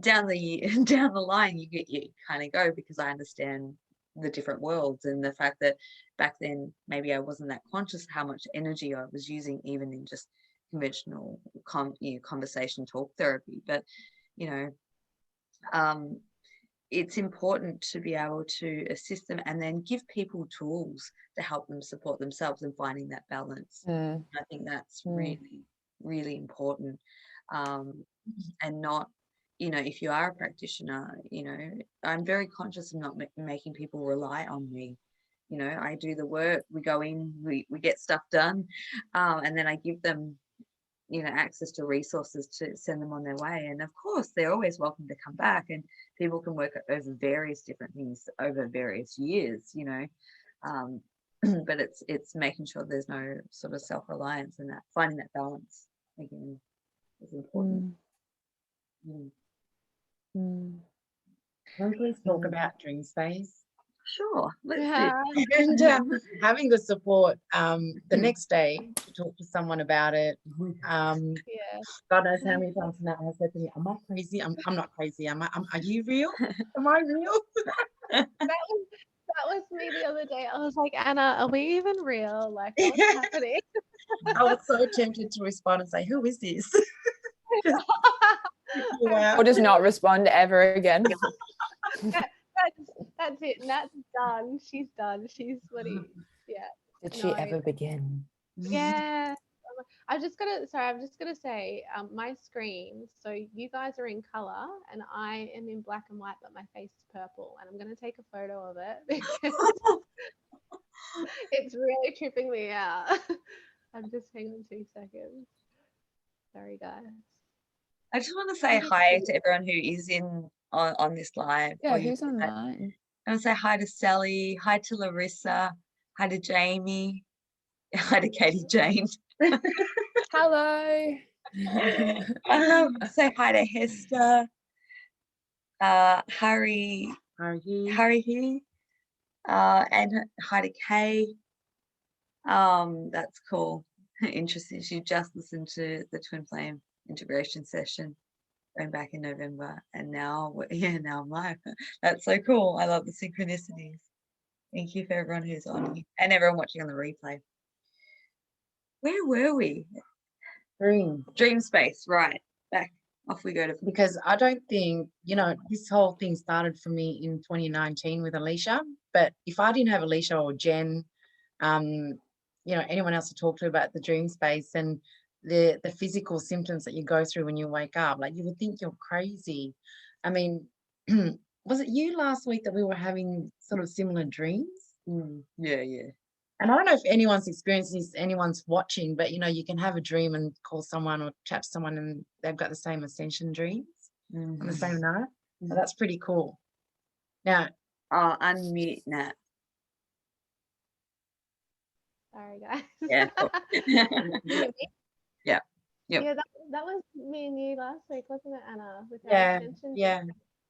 down the line you kind of go, because I understand the different worlds, and the fact that back then maybe I wasn't that conscious of how much energy I was using, even in just conventional conversation talk therapy. But you know, it's important to be able to assist them and then give people tools to help them support themselves in finding that balance. I think that's really, really important. And not, you know, if you are a practitioner, you know, I'm very conscious of not making people rely on me. You know, I do the work, we go in, we get stuff done, and then I give them, you know, access to resources to send them on their way. And of course, they're always welcome to come back, and people can work over various different things over various years, you know. But it's making sure there's no sort of self-reliance, and that finding that balance again is important. Can we please talk about dream space? Sure, let's Yeah. And having the support the next day to talk to someone about it. Yeah. God knows how many times Nat has said to me, am I crazy? I'm not crazy. Are you real? Am I real? That was me the other day. I was like, Anna, are we even real? Like, what's happening? I was so tempted to respond and say, who is this? Or just not respond ever again. That's it. Nat's done. She's done. She's bloody, yeah. Did she ever begin? Yeah. I'm just gonna say, my screen, so you guys are in color and I am in black and white, but my face is purple, and I'm gonna take a photo of it because it's really tripping me out. I'm just, hang on 2 seconds. Sorry guys. I just want to say hi to everyone who is on this live. Yeah, who's online? I want to say hi to Sally, hi to Larissa, hi to Jamie, hi to Katie Jane. Hello. Say hi to Hester, Harry, and hi to Kay. That's cool. Interesting. She just listened to the twin flame integration session going back in November, and now I'm live. That's so cool. I love the synchronicities. Thank you for everyone who's on here and everyone watching on the replay. Where were we? Dream space, right. Back off we go to, because I don't think, you know, this whole thing started for me in 2019 with Alisha, but if I didn't have Alisha or Jen, you know, anyone else to talk to about the dream space and the physical symptoms that you go through when you wake up, like you would think you're crazy. I mean, was it you last week that we were having sort of similar dreams? Yeah. And I don't know if anyone's experiencing this, anyone's watching, but you know, you can have a dream and call someone or chat to someone and they've got the same ascension dreams on the same night. So that's pretty cool. Now, I'll unmute Nat. Sorry, guys. Yeah. Cool. Yeah. Yep. Yeah, that was me and you last week, wasn't it, Anna? With our yeah, Ascension yeah.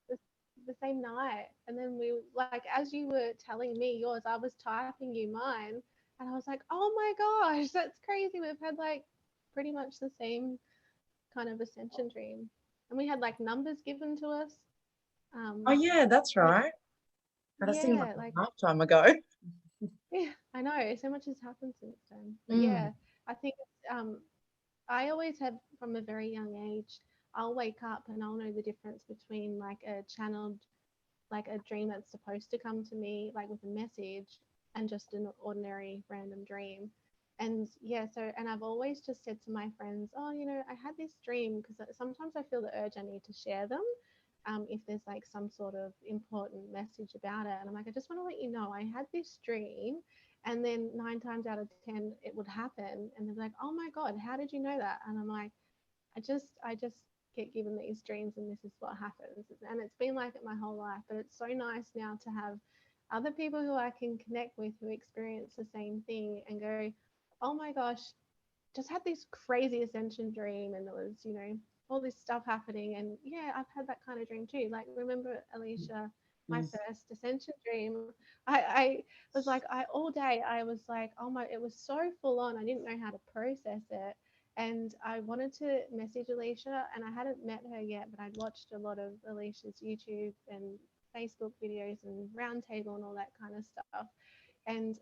the same night. And then we, like, as you were telling me yours, I was typing you mine, and I was like, oh my gosh, that's crazy. We've had like pretty much the same kind of Ascension dream, and we had like numbers given to us. Oh yeah, that's right. But that seemed Yeah, like like a lifetime ago. yeah, I know so much has happened since then. But Mm. yeah, I think I always had, from a very young age, I'll wake up and I'll know the difference between like a channeled, like a dream that's supposed to come to me like with a message, and just an ordinary random dream. And yeah, so, and I've always just said to my friends, oh, you know, I had this dream, because sometimes I feel the urge I need to share them, if there's like some sort of important message about it. And I'm like, I just want to let you know I had this dream. And then 9 times out of 10 it would happen, and they're like, oh my god, how did you know that? And I'm like, I just get given these dreams, and this is what happens. And it's been like it my whole life, but it's so nice now to have other people who I can connect with who experience the same thing and go, oh my gosh, just had this crazy Ascension dream, and it was, you know, all this stuff happening. And yeah, I've had that kind of dream too. Like, remember, Alisha, my first Ascension dream, I was like, all day I was like, oh my, it was so full on, I didn't know how to process it. And I wanted to message Alisha, and I hadn't met her yet, but I'd watched a lot of Alisha's YouTube and Facebook videos and roundtable and all that kind of stuff. And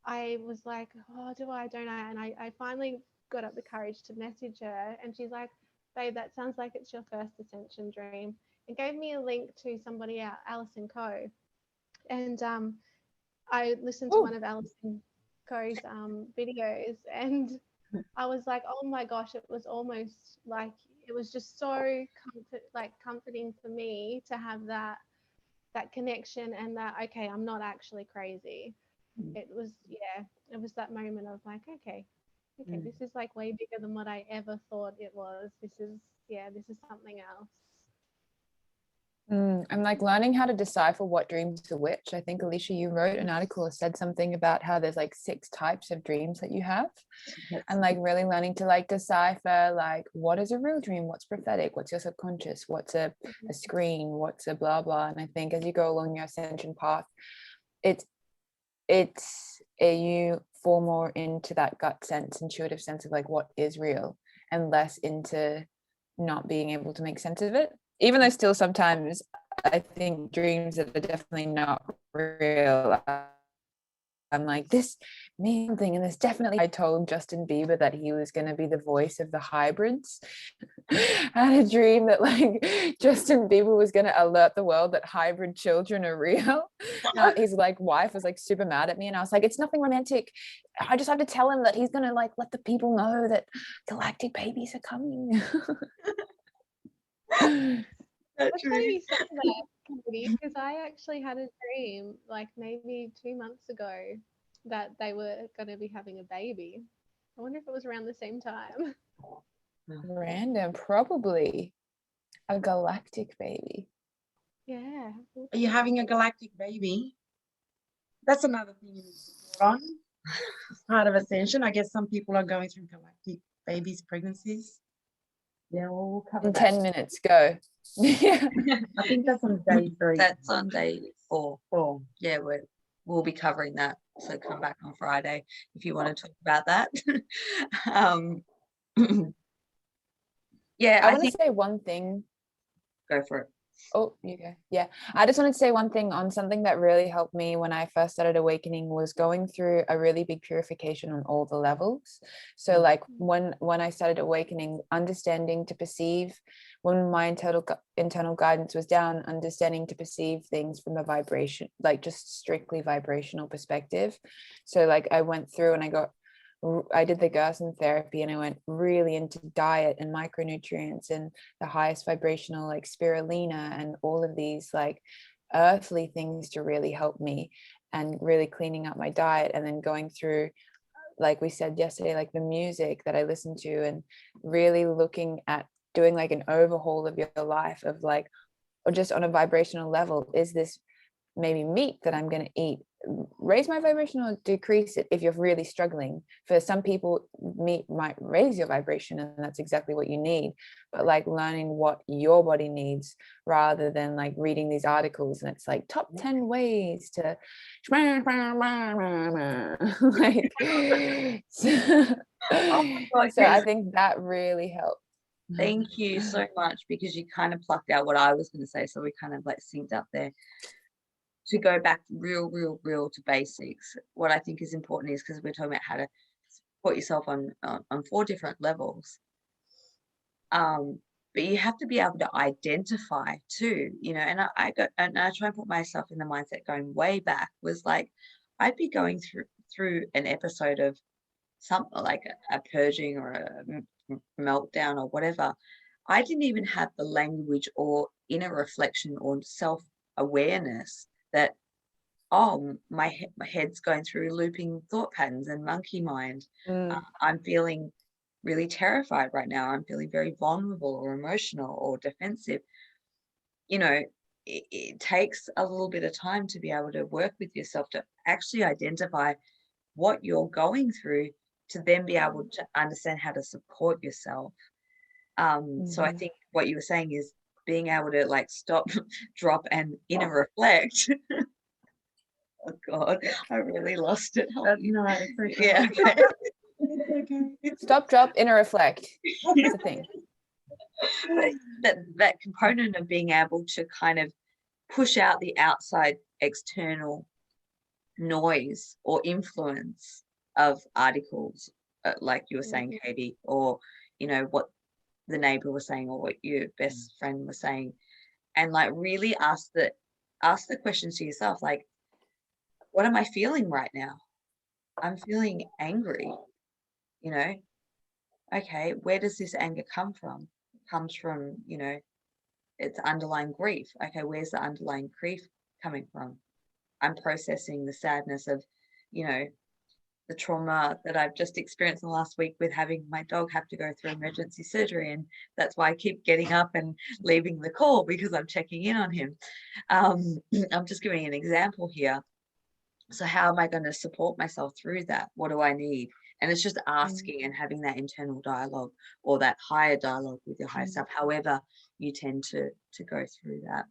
I was like, oh, don't I? And I finally got up the courage to message her, and she's like, babe, that sounds like it's your first Ascension dream, and gave me a link to somebody out, Alison Coe. And I listened to one of Alison Coe's videos, and I was like, oh my gosh, it was almost like, it was just so comforting for me to have that connection, and that, okay, I'm not actually crazy. It was, yeah, it was that moment of like, okay, this is like way bigger than what I ever thought it was. This is something else. I'm like learning how to decipher what dreams are which. I think, Alisha, you wrote an article or said something about how there's like 6 types of dreams that you have. Yes. And like really learning to like decipher, like, what is a real dream, what's prophetic, what's your subconscious, what's a screen, what's a blah blah. And I think as you go along your ascension path, you fall more into that gut sense, intuitive sense of like what is real, and less into not being able to make sense of it. Even though still sometimes I think dreams that are definitely not real, I'm like, this means something, and this definitely. I told Justin Bieber that he was going to be the voice of the hybrids. I had a dream that like Justin Bieber was going to alert the world that hybrid children are real. His like wife was like super mad at me, and I was like, it's nothing romantic. I just have to tell him that he's going to like let the people know that galactic babies are coming. That's funny you said that, because I actually had a dream like maybe 2 months ago that they were going to be having a baby. I wonder if it was around the same time. Random, probably a galactic baby. Yeah. Are you having a galactic baby? That's another thing you need support on. It's part of Ascension. I guess some people are going through galactic babies, pregnancies. Yeah, we'll cover In that. 10 minutes, go. Yeah. I think that's on day 3. That's on day 4. 4. Yeah, we'll be covering that. So come back on Friday if you want to talk about that. Yeah, I I want to think say one thing. go for it. Oh, you go. Yeah. I just wanted to say one thing on something that really helped me when I first started awakening was going through a really big purification on all the levels. So like when I started awakening, understanding to perceive, when my internal guidance was down, understanding to perceive things from a vibration, like just strictly vibrational perspective. So like I went through and I did the Gerson therapy, and I went really into diet and micronutrients and the highest vibrational like spirulina and all of these like earthly things to really help me. and really cleaning up my diet, and then going through, like we said yesterday, like the music that I listen to, and really looking at doing like an overhaul of your life of like, or just on a vibrational level, is this maybe meat that I'm going to eat raise my vibration or decrease it? If you're really struggling, for some people meat might raise your vibration, and that's exactly what you need. But like learning what your body needs, rather than like reading these articles and it's like top 10 ways to like so I think that really helped. Thank you so much, because you kind of plucked out what I was going to say, so we kind of like synced up there. To go back real to basics, what I think is important is, because we're talking about how to support yourself on 4 different levels, but you have to be able to identify too, you know. And I try and put myself in the mindset going way back, was like I'd be going through an episode of something like a purging or a meltdown or whatever. I didn't even have the language or inner reflection or self-awareness that, oh, my head's going through looping thought patterns and monkey mind. I'm feeling really terrified right now. I'm feeling very vulnerable or emotional or defensive. You know, it takes a little bit of time to be able to work with yourself to actually identify what you're going through, to then be able to understand how to support yourself. So I think what you were saying is being able to like stop, drop, and inner reflect. Oh God, I really lost it. No, it's okay. Yeah. It's okay. Stop, drop, inner reflect. That's the thing. That component of being able to kind of push out the outside external noise or influence of articles, like you were saying, Katie, or you know what the neighbor was saying, or what your best friend was saying, and like really ask the questions to yourself, like, what am I feeling right now? I'm feeling angry, you know. Okay, where does this anger come from? It comes from, you know, it's underlying grief. Okay, where's the underlying grief coming from? I'm processing the sadness of, you know, the trauma that I've just experienced in the last week with having my dog have to go through emergency surgery. And that's why I keep getting up and leaving the call, because I'm checking in on him. I'm just giving an example here. So how am I going to support myself through that? What do I need? And it's just asking and having that internal dialogue, or that higher dialogue with your higher self, however you tend to go through that.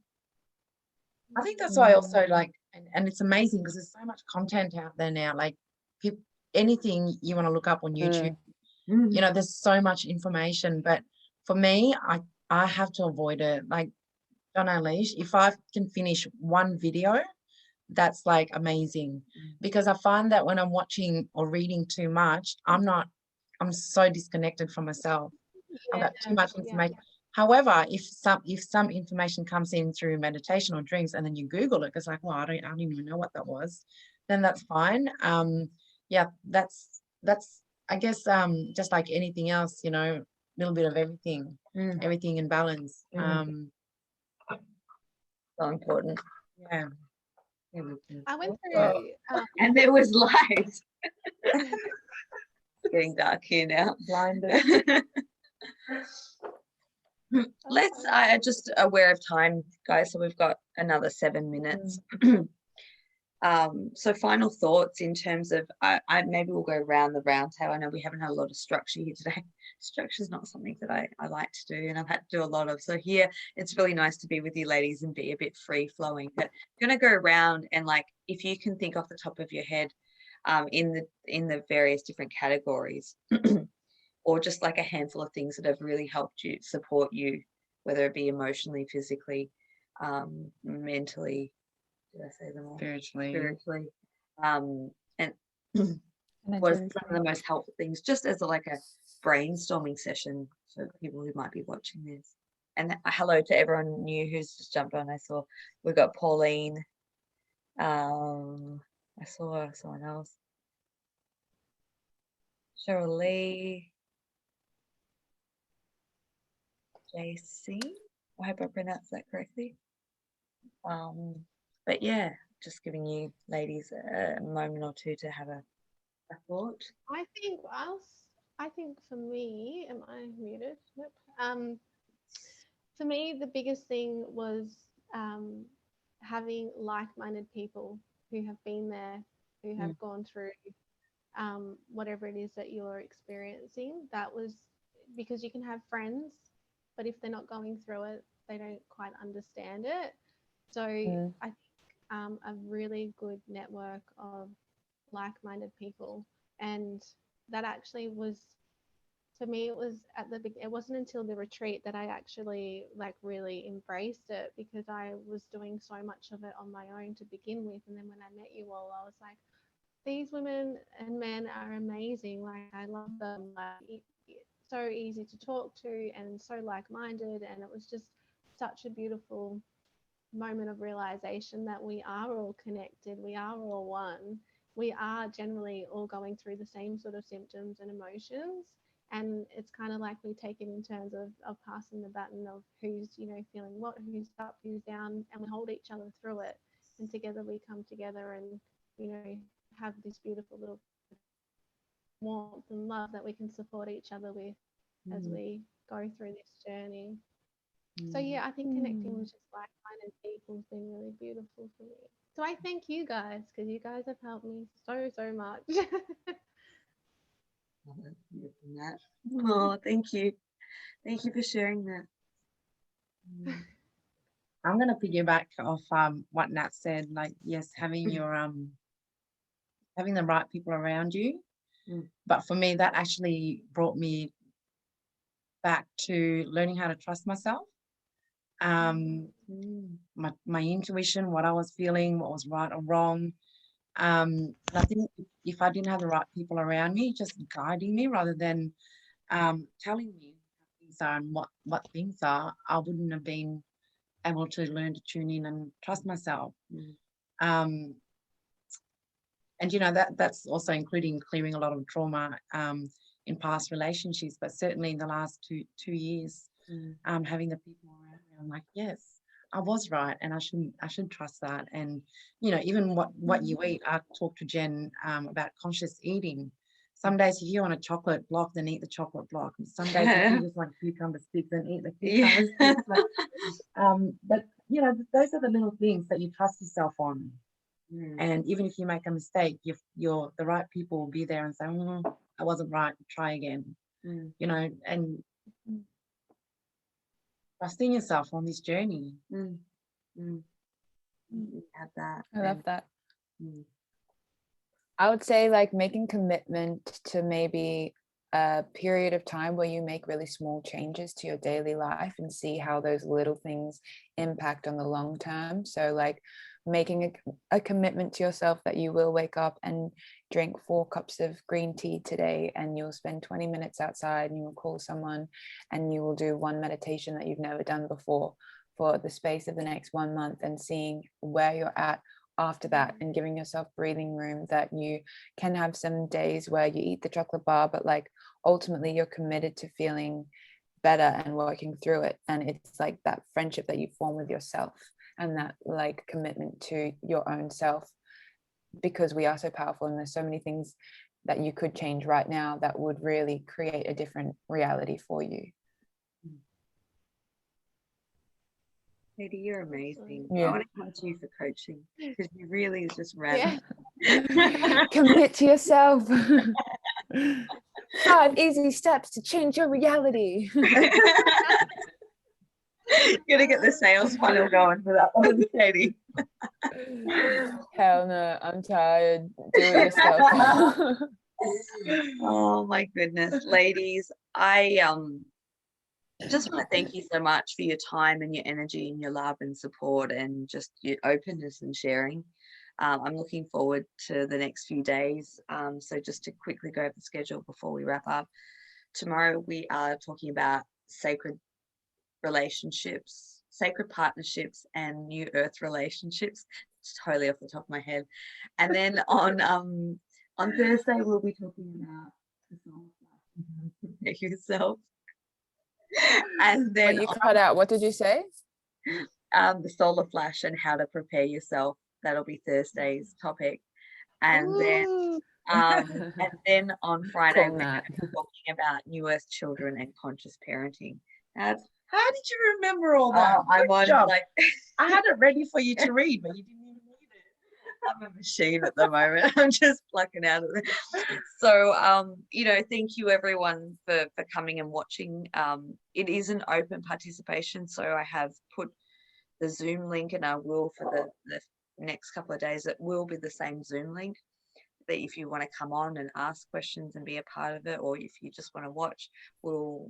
I think that's why also like, and it's amazing because there's so much content out there now, like anything you want to look up on YouTube, you know, there's so much information. But for me, I have to avoid it. Like, don't know, Alisha, if I can finish one video, that's like amazing, because I find that when I'm watching or reading too much, I'm so disconnected from myself. I've got too much information. However, if some information comes in through meditation or dreams, and then you Google it, it's like, well, I don't even know what that was, then that's fine. Yeah, that's I guess just like anything else, you know, a little bit of everything, everything in balance. So important. Yeah. I went through And there was light. It's getting dark here now. Blinded. I just aware of time, guys, so we've got another 7 minutes. So final thoughts in terms of, I maybe we'll go round the round table. I know we haven't had a lot of structure here today. Structure is not something that I like to do, and I've had to do a lot of. So here it's really nice to be with you ladies and be a bit free flowing. But I'm going to go around, and like, if you can think off the top of your head, in the various different categories, or just like a handful of things that have really helped you, support you, whether it be emotionally, physically, mentally. Did I say them all? Spiritually. And what are some of the most helpful things, just as like a brainstorming session for people who might be watching this. And hello to everyone new who's just jumped on. I saw we've got Pauline. I saw someone else. Cheryl Lee. JC. I hope I pronounced that correctly. But yeah, just giving you ladies a moment or two to have a thought. I think for me, am I muted? Nope. For me, the biggest thing was having like-minded people who have been there, who have gone through whatever it is that you're experiencing. That was because you can have friends, but if they're not going through it, they don't quite understand it. So I think a really good network of like-minded people, and that actually was, for me, it was it wasn't until the retreat that I actually like really embraced it, because I was doing so much of it on my own to begin with. And then when I met you all, I was like, these women and men are amazing. Like, I love them. Like, so easy to talk to and so like-minded. And it was just such a beautiful moment of realization that we are all connected. We are all one. We are generally all going through the same sort of symptoms and emotions. And it's kind of like we take it in terms of passing the baton of who's, you know, feeling what, who's up, who's down, and we hold each other through it. And together we come together and, you know, have this beautiful little warmth and love that we can support each other with as we go through this journey. So yeah, I think connecting with just like-minded people has been really beautiful for me. So I thank you guys, because you guys have helped me so much. Oh, thank you. Thank you for sharing that. I'm going to piggyback off what Nat said. Like, yes, having your having the right people around you. But for me, that actually brought me back to learning how to trust myself. My intuition, what I was feeling, what was right or wrong. I think if I didn't have the right people around me, just guiding me rather than telling me how things are and what things are, I wouldn't have been able to learn to tune in and trust myself. And you know, that's also including clearing a lot of trauma in past relationships, but certainly in the last two years, having the people around me, I'm like, yes, I was right, and I should trust that. And you know, even what you eat, I talked to Jen about conscious eating. Some days if you want a chocolate block, then eat the chocolate block. And some days if you just want cucumber sticks, then eat the cucumber sticks. But you know, those are the little things that you trust yourself on. And even if you make a mistake, you're the right people will be there and say, I wasn't right, try again. You know, and trusting yourself on this journey. Add that. I love that. I would say like making commitment to maybe a period of time where you make really small changes to your daily life and see how those little things impact on the long term. So like making a commitment to yourself that you will wake up and drink 4 cups of green tea today, and you'll spend 20 minutes outside and you will call someone and you will do one meditation that you've never done before for the space of the next 1 month, and seeing where you're at after that, and giving yourself breathing room, that you can have some days where you eat the chocolate bar, but like ultimately you're committed to feeling better and working through it. And it's like that friendship that you form with yourself, and that like commitment to your own self, because we are so powerful, and there's so many things that you could change right now that would really create a different reality for you. Katie, you're amazing. Yeah. I want to come to you for coaching, because you really just ran. Commit to yourself. 5 easy steps to change your reality. Gonna get the sales funnel going for that one, Katie. Hell no, I'm tired. Do it yourself. Oh my goodness, ladies, I just want to thank you so much for your time and your energy and your love and support and just your openness and sharing. I'm looking forward to the next few days. So just to quickly go over the schedule before we wrap up. Tomorrow we are talking about sacred relationships, sacred partnerships, and new earth relationships. It's totally off the top of my head. And then on Thursday we'll be talking about the soul flash, prepare yourself. And then Wait, you cut out. What did you say? The solar flash and how to prepare yourself that'll be Thursday's topic. And then Ooh, on Friday Cool, we're Nat. gonna be talking about New Earth children and conscious parenting. Now, How did you remember all that? I'm Good on job. like I had it ready for you to read, but you didn't even read it. I'm a machine at the moment. I'm just plucking out of it. So, you know, thank you everyone for coming and watching. It is an open participation, so I have put the Zoom link, and I will for the next couple of days. It will be the same Zoom link. That if you want to come on and ask questions and be a part of it, or if you just want to watch, we'll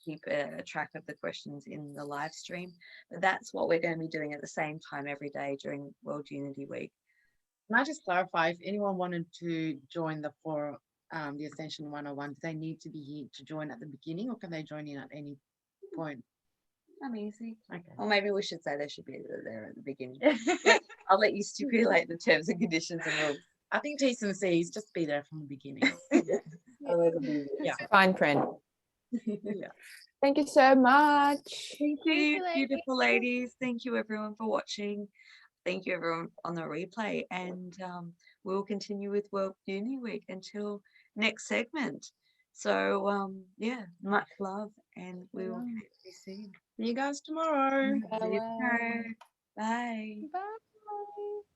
keep a track of the questions in the live stream. But that's what we're going to be doing at the same time every day during World Unity Week. Can I just clarify, if anyone wanted to join the Ascension 101, do they need to be here to join at the beginning, or can they join in at any point? I'm easy. Okay. Or maybe we should say they should be there at the beginning. I'll let you stipulate the terms and conditions and rules. I think T's and C's, just be there from the beginning. Otherwise it'll be Yeah. Fine print. Yeah. Thank you so much. Thank you, you, ladies. beautiful ladies. Thank you everyone for watching. Thank you everyone on the replay, and we'll continue with World Uni Week until next segment. So yeah, much love, and we will catch you soon. See you guys tomorrow. See you tomorrow. Bye. bye.